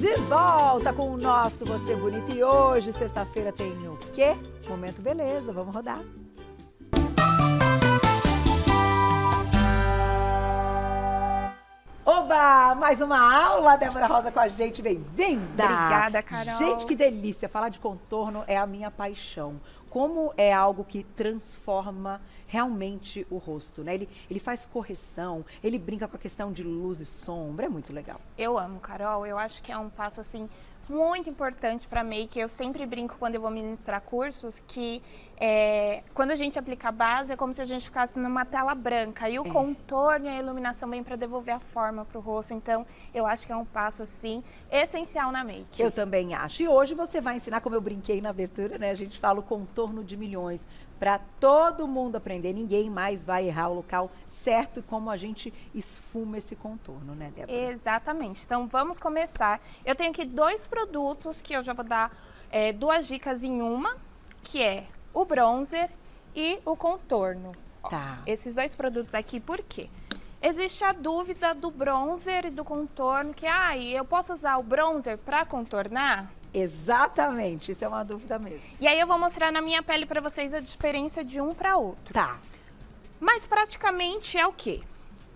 De volta com o nosso Você Bonita. E hoje, sexta-feira, tem o quê? Momento Beleza. Vamos rodar. Oba! Mais uma aula, Débora Rosa com a gente. Bem-vinda! Obrigada, Carol. Gente, que delícia! Falar de contorno é a minha paixão. Como é algo que transforma realmente o rosto, né? Ele faz correção, ele brinca com a questão de luz e sombra, é muito legal. Eu amo, Carol. Eu acho que é um passo, assim, muito importante para make. Eu sempre brinco quando eu vou ministrar cursos que quando a gente aplica a base é como se a gente ficasse numa tela branca e o contorno e a iluminação vem para devolver a forma para o rosto. Então, eu acho que é um passo, assim, essencial na make. Eu também acho. E hoje você vai ensinar, como eu brinquei na abertura, né? A gente fala o contorno de milhões para todo mundo aprender. Ninguém mais vai errar o local certo e como a gente esfuma esse contorno, né, Débora? Exatamente. Então, vamos começar. Eu tenho aqui 2 produtos que eu já vou dar 2 dicas em uma, que é o bronzer e o contorno. Tá. Esses 2 produtos aqui, por quê? Existe a dúvida do bronzer e do contorno, que eu posso usar o bronzer para contornar? Exatamente, isso é uma dúvida mesmo. E aí eu vou mostrar na minha pele para vocês a diferença de um para outro. Tá. Mas praticamente é o quê?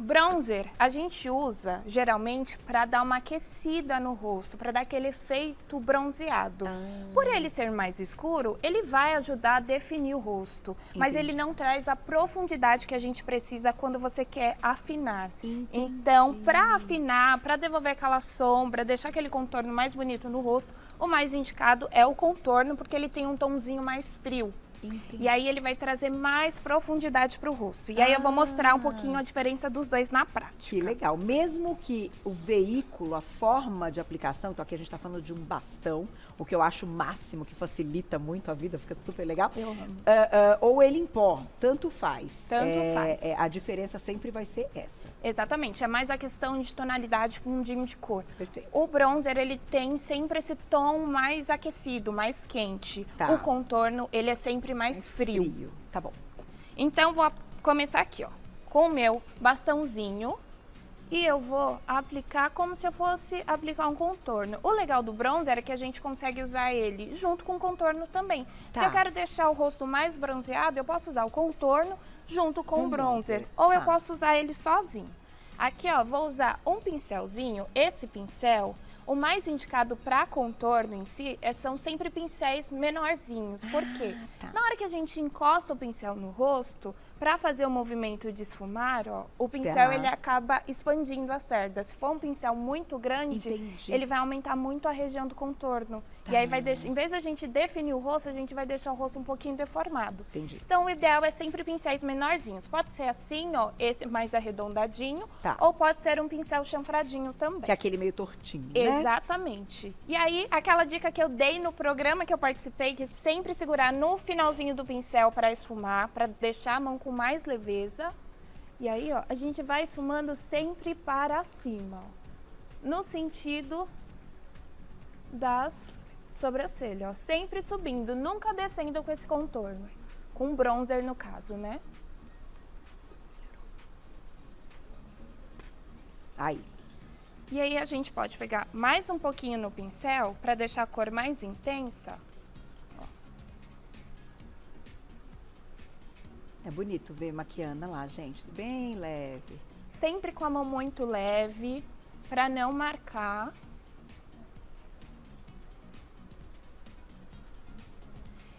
Bronzer a gente usa geralmente para dar uma aquecida no rosto, para dar aquele efeito bronzeado. Por ele ser mais escuro, ele vai ajudar a definir o rosto, mas ele não traz a profundidade que a gente precisa quando você quer afinar. Então, para afinar, para devolver aquela sombra, deixar aquele contorno mais bonito no rosto, o mais indicado é o contorno, porque ele tem um tomzinho mais frio. Entendi. E aí ele vai trazer mais profundidade para o rosto. E aí eu vou mostrar um pouquinho a diferença dos dois na prática. Que legal. Mesmo que o veículo, a forma de aplicação, então aqui a gente está falando de um bastão, o que eu acho o máximo, que facilita muito a vida, fica super legal. Eu amo. Ou ele em pó, tanto faz. Tanto faz. A diferença sempre vai ser essa. Exatamente, é mais a questão de tonalidade, fundinho de cor. Perfeito. O bronzer, ele tem sempre esse tom mais aquecido, mais quente. Tá. O contorno, ele é sempre mais frio. Tá bom. Então, vou começar aqui, ó, com o meu bastãozinho. E eu vou aplicar como se eu fosse aplicar um contorno. O legal do bronzer é que a gente consegue usar ele junto com o contorno também. Tá. Se eu quero deixar o rosto mais bronzeado, eu posso usar o contorno junto com o bronzer. Ou eu posso usar ele sozinho. Aqui, ó, vou usar um pincelzinho. Esse pincel, o mais indicado para contorno em si, são sempre pincéis menorzinhos. Por quê? Tá. Na hora que a gente encosta o pincel no rosto, para fazer o movimento de esfumar, ó, o pincel ele acaba expandindo a cerda. Se for um pincel muito grande, ele vai aumentar muito a região do contorno. E aí vai deixar, em vez da gente definir o rosto, a gente vai deixar o rosto um pouquinho deformado. Entendi. Então o ideal é sempre pincéis menorzinhos. Pode ser assim, ó, esse mais arredondadinho, Tá. ou pode ser um pincel chanfradinho também. Que é aquele meio tortinho, né? Exatamente. E aí, aquela dica que eu dei no programa que eu participei, que sempre segurar no finalzinho do pincel para esfumar, para deixar a mão com mais leveza. E aí, ó, a gente vai esfumando sempre para cima, ó, no sentido das sobrancelhas, ó, sempre subindo, nunca descendo com esse contorno, com bronzer no caso, né? Aí. E aí a gente pode pegar mais um pouquinho no pincel para deixar a cor mais intensa. É bonito ver maquiando lá, gente. Bem leve. Sempre com a mão muito leve, para não marcar.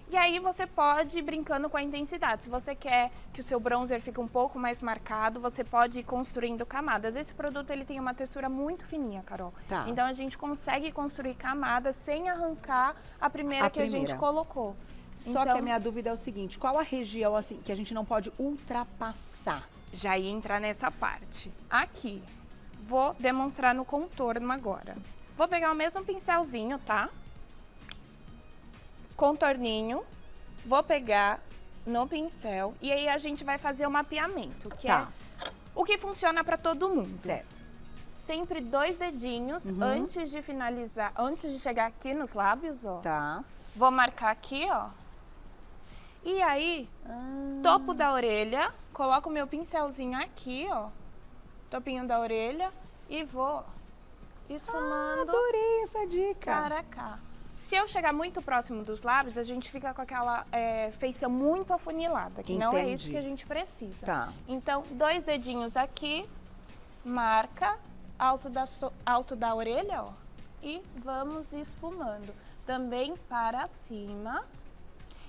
E aí você pode ir brincando com a intensidade. Se você quer que o seu bronzer fique um pouco mais marcado, você pode ir construindo camadas. Esse produto ele tem uma textura muito fininha, Carol. Tá. Então a gente consegue construir camadas sem arrancar a primeira que a gente colocou. Só que a minha dúvida é o seguinte, qual a região assim que a gente não pode ultrapassar? Já ia entrar nessa parte. Aqui, vou demonstrar no contorno agora. Vou pegar o mesmo pincelzinho, tá? Contorninho, vou pegar no pincel e aí a gente vai fazer o mapeamento, que é o que funciona para todo mundo. Certo. Sempre 2 dedinhos antes de finalizar, antes de chegar aqui nos lábios, ó. Tá. Vou marcar aqui, ó. E aí, topo da orelha, coloco o meu pincelzinho aqui, ó. Topinho da orelha e vou esfumando. Adorei essa dica. para cá. Se eu chegar muito próximo dos lábios, a gente fica com aquela feição muito afunilada, que não é isso Entendi. que a gente precisa. Tá. Então, 2 dedinhos aqui, marca, alto da orelha, ó, e vamos esfumando. Também para cima.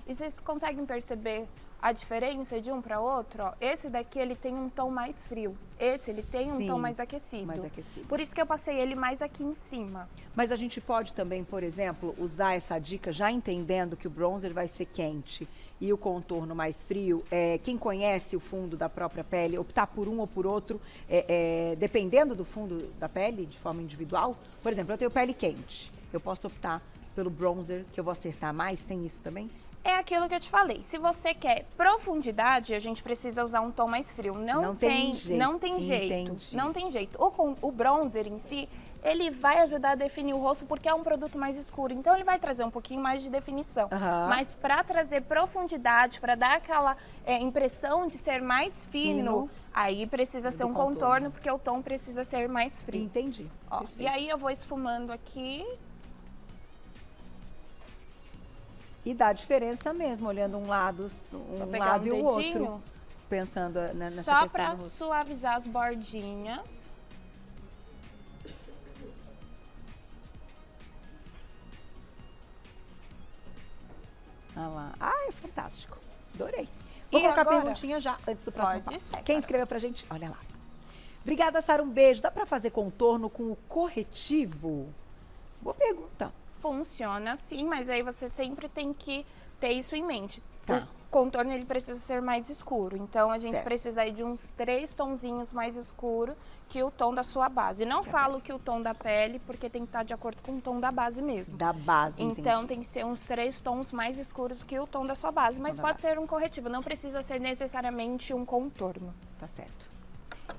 E vocês conseguem perceber a diferença de um para outro? Ó, esse daqui, ele tem um tom mais frio. Esse, ele tem um Sim, tom mais aquecido. mais aquecido. Por isso que eu passei ele mais aqui em cima. Mas a gente pode também, por exemplo, usar essa dica já entendendo que o bronzer vai ser quente e o contorno mais frio. Quem conhece o fundo da própria pele, optar por um ou por outro, dependendo do fundo da pele, de forma individual. Por exemplo, eu tenho pele quente. Eu posso optar pelo bronzer, que eu vou acertar mais? Tem isso também? É aquilo que eu te falei. Se você quer profundidade, a gente precisa usar um tom mais frio. Não tem jeito. Entendi. Não tem jeito. O bronzer em si, ele vai ajudar a definir o rosto porque é um produto mais escuro. Então, ele vai trazer um pouquinho mais de definição. Aham. Mas para trazer profundidade, para dar aquela impressão de ser mais fino, aí precisa ser um contorno, porque o tom precisa ser mais frio. Entendi. Ó, e aí, eu vou esfumando aqui. E dá diferença mesmo, olhando um lado pegar e o dedinho, outro. Pensando nessa só questão para do rosto. suavizar as bordinhas. Ah lá. Ah, é fantástico. Adorei. Vou E colocar a agora? perguntinha já, antes do próximo Pode passo. ser. Quem escreveu pra gente? Olha lá. Obrigada, Sara. Um beijo. Dá pra fazer contorno com o corretivo? Boa pergunta. Funciona sim, mas aí você sempre tem que ter isso em mente. Tá. O contorno ele precisa ser mais escuro, então a gente Certo. precisa aí de uns 3 tonzinhos mais escuro que o tom da sua base. Não falo que o tom da pele, porque tem que estar de acordo com o tom da base mesmo. Da base, Então entendi. tem que ser uns 3 tons mais escuros que o tom da sua base, mas Tom da pode ser um corretivo, não precisa ser necessariamente um contorno. Tá certo.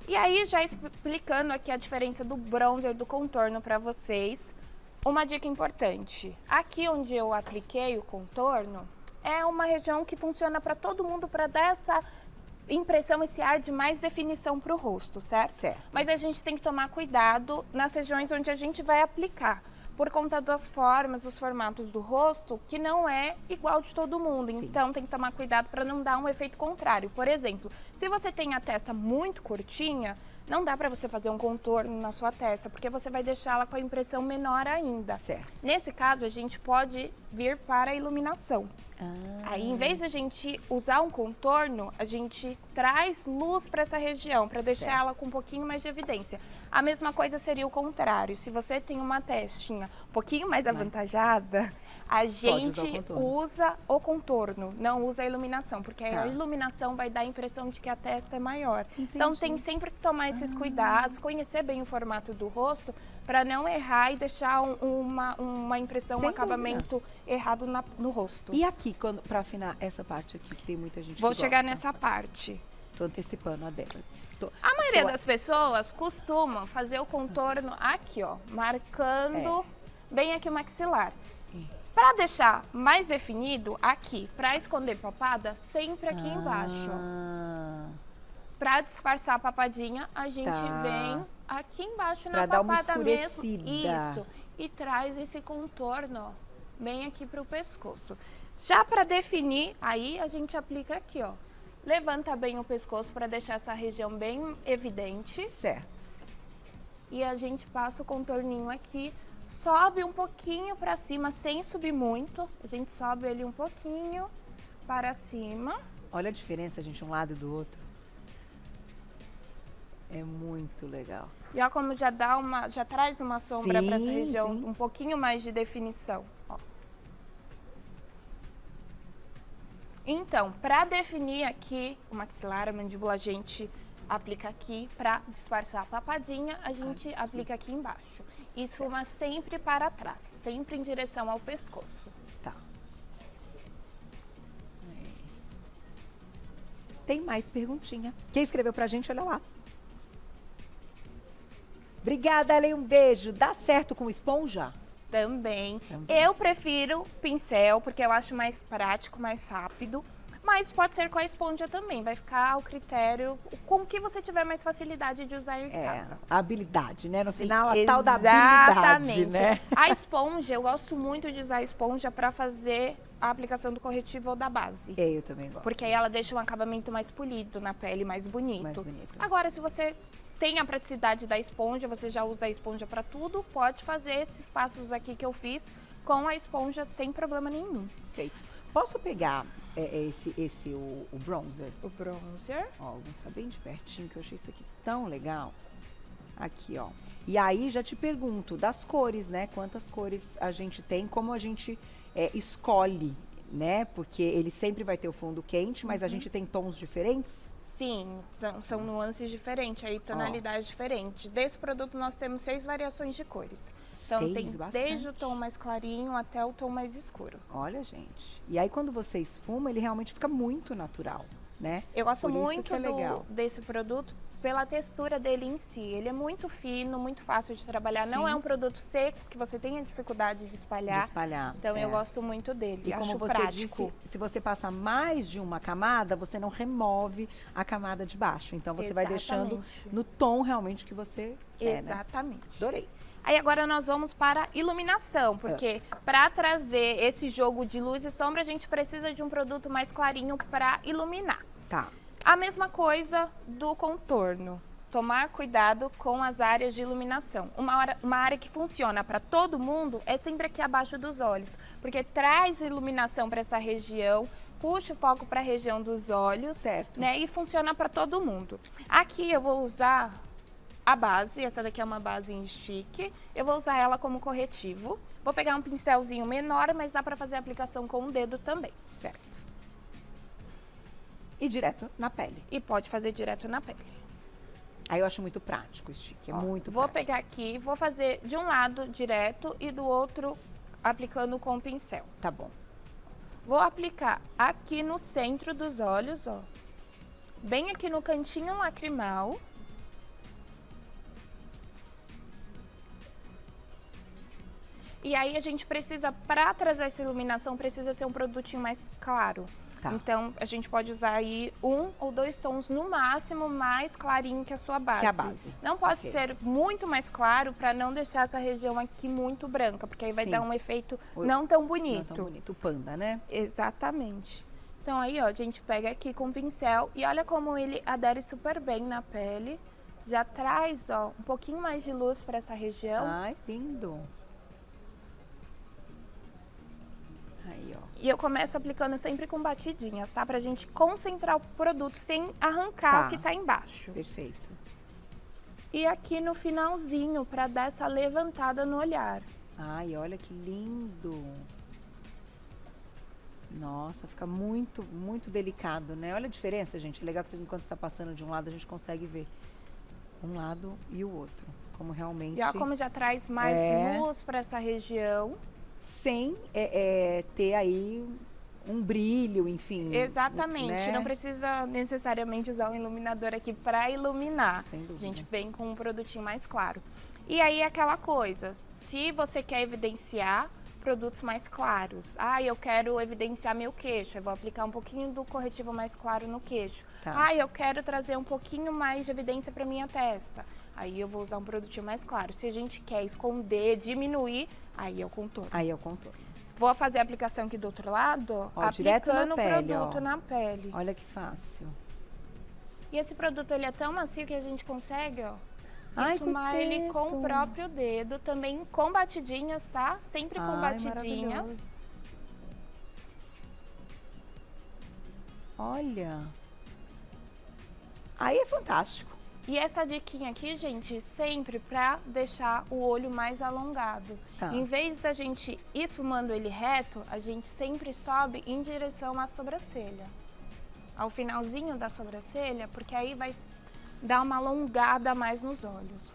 E aí, já explicando aqui a diferença do bronzer do contorno para vocês, uma dica importante. Aqui onde eu apliquei o contorno, é uma região que funciona para todo mundo, para dar essa impressão, esse ar de mais definição para o rosto, certo? Certo. Mas a gente tem que tomar cuidado nas regiões onde a gente vai aplicar, por conta das formas, dos formatos do rosto, que não é igual de todo mundo. Sim. Então tem que tomar cuidado para não dar um efeito contrário. Por exemplo, se você tem a testa muito curtinha, não dá para você fazer um contorno na sua testa, porque você vai deixá-la com a impressão menor ainda. Certo. Nesse caso, a gente pode vir para a iluminação. Aí, em vez de a gente usar um contorno, a gente traz luz para essa região, para deixar ela com um pouquinho mais de evidência. A mesma coisa seria o contrário. Se você tem uma testinha um pouquinho mais avantajada, a gente usa o contorno, não usa a iluminação, porque a iluminação vai dar a impressão de que a testa é maior. Entendi. Então, tem sempre que tomar esses cuidados, conhecer bem o formato do rosto, para não errar e deixar uma impressão, Sem um acabamento errado no rosto. E aqui, para afinar essa parte aqui, que tem muita gente Vou que chegar gosta. nessa parte. Tô antecipando a dela. A maioria das pessoas costumam fazer o contorno aqui, ó, marcando bem aqui o maxilar. Para deixar mais definido, aqui, para esconder papada, sempre aqui embaixo, ó. Para disfarçar a papadinha, a gente vem aqui embaixo na dar uma papada mesmo. escurecida. Isso. E traz esse contorno, ó, bem aqui pro pescoço. Já para definir, aí a gente aplica aqui, ó. Levanta bem o pescoço para deixar essa região bem evidente. Certo. E a gente passa o contorninho aqui, sobe um pouquinho para cima, sem subir muito. A gente sobe ele um pouquinho para cima. Olha a diferença, gente, um lado e do outro. É muito legal. E ó como já traz uma sombra para essa região, sim. um pouquinho mais de definição, ó. Então, para definir aqui o maxilar, a mandíbula, a gente aplica aqui. Para disfarçar a papadinha, a gente aplica aqui embaixo. E esfuma sempre para trás, sempre em direção ao pescoço. Tá. Tem mais perguntinha. Quem escreveu pra gente, olha lá. Obrigada, Ellen, um beijo. Dá certo com esponja? Também. Eu prefiro pincel, porque eu acho mais prático, mais rápido. mas pode ser com a esponja também. Vai ficar ao critério com que você tiver mais facilidade de usar em casa. A habilidade, né? No Sim, final, a tal da habilidade, exatamente. né? A esponja, eu gosto muito de usar a esponja para fazer a aplicação do corretivo ou da base. Eu também gosto. Porque aí ela deixa um acabamento mais polido na pele, mais bonito. Mais bonito. Agora, se você tem a praticidade da esponja, você já usa a esponja para tudo, pode fazer esses passos aqui que eu fiz com a esponja sem problema nenhum. Feito. Posso pegar o bronzer? O bronzer. Ó, vou mostrar bem de pertinho, que eu achei isso aqui tão legal. Aqui, ó. E aí, já te pergunto, das cores, né? Quantas cores a gente tem, como a gente escolhe, né? Porque ele sempre vai ter o fundo quente, mas a gente tem tons diferentes? Sim, são nuances diferentes, aí tonalidades diferentes. Desse produto nós temos 6 variações de cores. Então tem desde o tom mais clarinho até o tom mais escuro. Olha, gente. E aí quando você esfuma, ele realmente fica muito natural, né? Eu gosto Por isso muito que é legal. desse produto pela textura dele em si. Ele é muito fino, muito fácil de trabalhar. Não é um produto seco que você tenha dificuldade de espalhar. Então eu gosto muito dele. E acho como você prático. disse, se você passa mais de uma camada, você não remove a camada de baixo. Então você vai deixando no tom realmente que você quer, Exatamente. Né? Adorei. Aí agora nós vamos para iluminação, porque para trazer esse jogo de luz e sombra, a gente precisa de um produto mais clarinho para iluminar. Tá. A mesma coisa do contorno. Tomar cuidado com as áreas de iluminação. Uma área que funciona para todo mundo é sempre aqui abaixo dos olhos, porque traz iluminação para essa região, puxa o foco para a região dos olhos, certo, né? E funciona para todo mundo. Aqui eu vou usar a base, essa daqui é uma base em stick, eu vou usar ela como corretivo. Vou pegar um pincelzinho menor, mas dá para fazer a aplicação com o dedo também. Certo. E direto na pele. E pode fazer direto na pele. Aí eu acho muito prático o stick, é muito Vou prático. pegar aqui, vou fazer de um lado direto e do outro aplicando com o pincel. Tá bom. Vou aplicar aqui no centro dos olhos, ó. Bem aqui no cantinho lacrimal. E aí a gente precisa, para trazer essa iluminação, precisa ser um produtinho mais claro. Tá. Então, a gente pode usar aí 1 ou 2 tons no máximo mais clarinho que a sua base. Que a base. Não pode ser muito mais claro para não deixar essa região aqui muito branca, porque aí vai dar um efeito não tão bonito. Não tão bonito, o panda, né? Exatamente. Então aí, ó, a gente pega aqui com o pincel e olha como ele adere super bem na pele. Já traz, ó, um pouquinho mais de luz para essa região. Ai, lindo. Aí, ó. E eu começo aplicando sempre com batidinhas, tá? Pra gente concentrar o produto sem arrancar o que tá embaixo. Perfeito. E aqui no finalzinho, pra dar essa levantada no olhar. Ai, olha que lindo. Nossa, fica muito, muito delicado, né? Olha a diferença, gente. É legal que enquanto está passando de um lado, a gente consegue ver um lado e o outro. Como realmente... E olha como já traz mais luz pra essa região. Sem ter aí um brilho, enfim. Exatamente, né? Não precisa necessariamente usar um iluminador aqui para iluminar. Sem dúvida. A gente vem com um produtinho mais claro. E aí é aquela coisa, se você quer evidenciar produtos mais claros, eu quero evidenciar meu queixo, eu vou aplicar um pouquinho do corretivo mais claro no queixo. Tá. Eu quero trazer um pouquinho mais de evidência para minha testa. Aí eu vou usar um produtinho mais claro. Se a gente quer esconder, diminuir, aí é o contorno. Aí é o contorno. Vou fazer a aplicação aqui do outro lado, ó, direto na pele, o produto na pele. Olha que fácil. E esse produto, ele é tão macio que a gente consegue, ó, Ai, esfumar ele com o próprio dedo, também com batidinhas, tá? Sempre com batidinhas. Olha. Aí é fantástico. E essa diquinha aqui, gente, sempre pra deixar o olho mais alongado. Tá. Em vez da gente ir esfumando ele reto, a gente sempre sobe em direção à sobrancelha. Ao finalzinho da sobrancelha, porque aí vai dar uma alongada a mais nos olhos.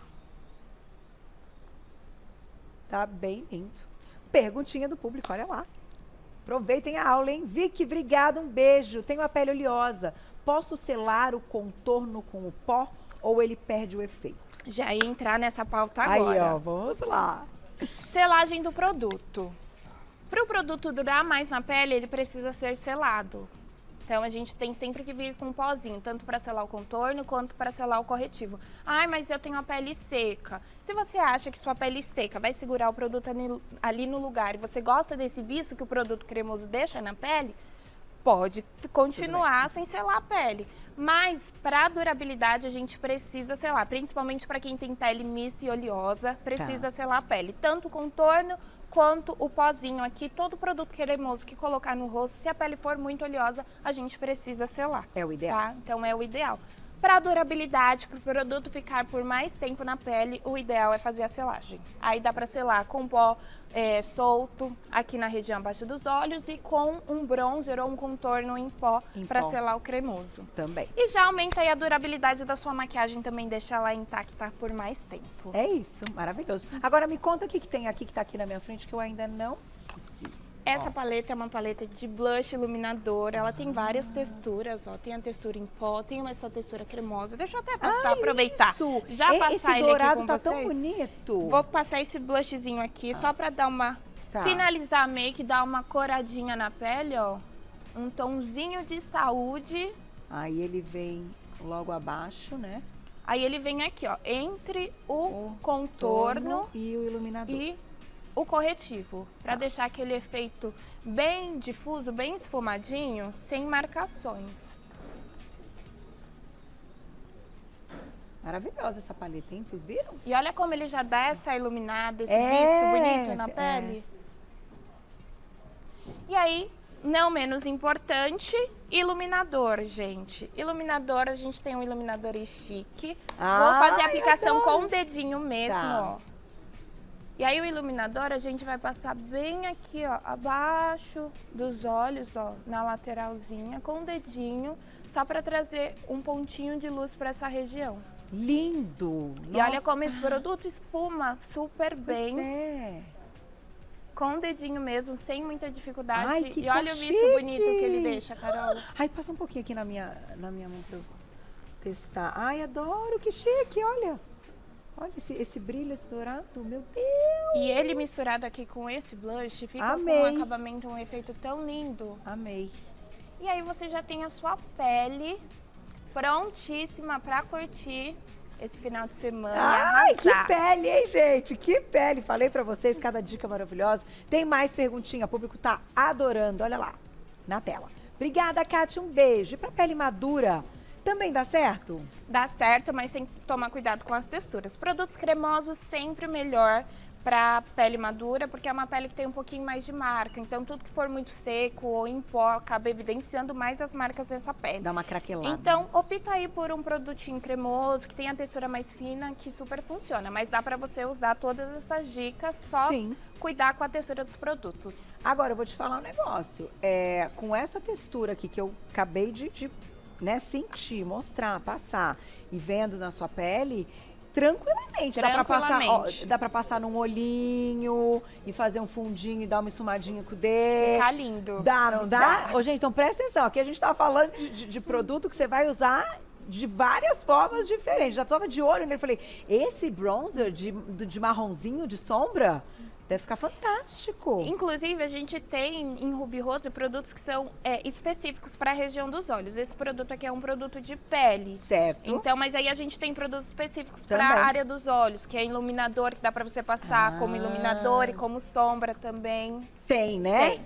Tá bem lindo. Perguntinha do público, olha lá. Aproveitem a aula, hein? Vicky, obrigada, um beijo. Tenho a pele oleosa. Posso selar o contorno com o pó ou ele perde o efeito? Já ia entrar nessa pauta agora. Aí, ó, vamos lá. Selagem do produto. Para o produto durar mais na pele, ele precisa ser selado. Então a gente tem sempre que vir com um pozinho, tanto para selar o contorno quanto para selar o corretivo. Ai, mas eu tenho a pele seca. Se você acha que sua pele seca vai segurar o produto ali no lugar e você gosta desse viço que o produto cremoso deixa na pele, pode continuar sem selar a pele. Mas para durabilidade a gente precisa selar, principalmente para quem tem pele mista e oleosa, precisa selar a pele, tanto o contorno quanto o pozinho aqui. Todo produto cremoso que colocar no rosto, se a pele for muito oleosa, a gente precisa selar. É o ideal. Tá? Então é o ideal. Para durabilidade, para o produto ficar por mais tempo na pele, o ideal é fazer a selagem. Aí dá para selar com pó solto aqui na região abaixo dos olhos e com um bronzer ou um contorno em pó para selar o cremoso. Também. E já aumenta aí a durabilidade da sua maquiagem, também deixa ela intacta por mais tempo. É isso, maravilhoso. Agora me conta o que tem aqui, que tá aqui na minha frente, que eu ainda não... Essa paleta é uma paleta de blush iluminador, ela tem várias texturas, ó. Tem a textura em pó, tem essa textura cremosa. Deixa eu até passar, aproveitar. Isso. Já passar esse ele dourado aqui com tá vocês. tão bonito. Vou passar esse blushzinho aqui só pra dar uma... finalizar a make, dar uma coradinha na pele, ó. Um tomzinho de saúde. Aí ele vem logo abaixo, né? Aí ele vem aqui, ó, entre o contorno e o iluminador. E o corretivo, para deixar aquele efeito bem difuso, bem esfumadinho, sem marcações. Maravilhosa essa paleta, hein? Vocês viram? E olha como ele já dá essa iluminada, esse viço bonito na pele. E aí, não menos importante, iluminador, gente. Iluminador, a gente tem um iluminador chique. Vou fazer a aplicação com o dedinho mesmo, ó. E aí o iluminador a gente vai passar bem aqui, ó, abaixo dos olhos, ó, na lateralzinha, com o dedinho, só para trazer um pontinho de luz para essa região. Lindo! E olha como esse produto esfuma super bem. Com o dedinho mesmo, sem muita dificuldade. Ai, que e olha o viço bonito que ele deixa, Carol. Ai, passa um pouquinho aqui na minha mão pra eu testar. Ai, adoro, que chique, olha. Olha esse brilho, esse dourado, meu Deus! E ele misturado aqui com esse blush, fica com um acabamento, um efeito tão lindo. Amei. E aí você já tem a sua pele prontíssima pra curtir esse final de semana e Ai, arrasar. que pele, hein, gente? Que pele! Falei pra vocês, cada dica maravilhosa. Tem mais perguntinha, o público tá adorando, olha lá, na tela. Obrigada, Kátia, um beijo. E pra pele madura, também dá certo? Dá certo, mas tem que tomar cuidado com as texturas. Produtos cremosos sempre melhor para pele madura, porque é uma pele que tem um pouquinho mais de marca. Então, tudo que for muito seco ou em pó acaba evidenciando mais as marcas dessa pele. Dá uma craquelada. Então, opta aí por um produtinho cremoso, que tem a textura mais fina, que super funciona. Mas dá para você usar todas essas dicas, só cuidar com a textura dos produtos. Agora, eu vou te falar um negócio. Com essa textura aqui que eu acabei de sentir, mostrar, passar e vendo na sua pele, tranquilamente. Dá pra passar num olhinho e fazer um fundinho e dar uma esfumadinha com o dedo. Fica lindo. Dá, não dá? Ô, gente, então presta atenção. Aqui a gente tá falando de produto que você vai usar de várias formas diferentes. Já tava de olho nele. Falei, esse bronzer de marronzinho, de sombra, deve ficar fantástico. Inclusive, a gente tem em Ruby Rose produtos que são específicos para a região dos olhos. Esse produto aqui é um produto de pele. Certo. Então, mas aí a gente tem produtos específicos para a área dos olhos, que é iluminador, que dá para você passar como iluminador e como sombra também. Tem, né? Tem.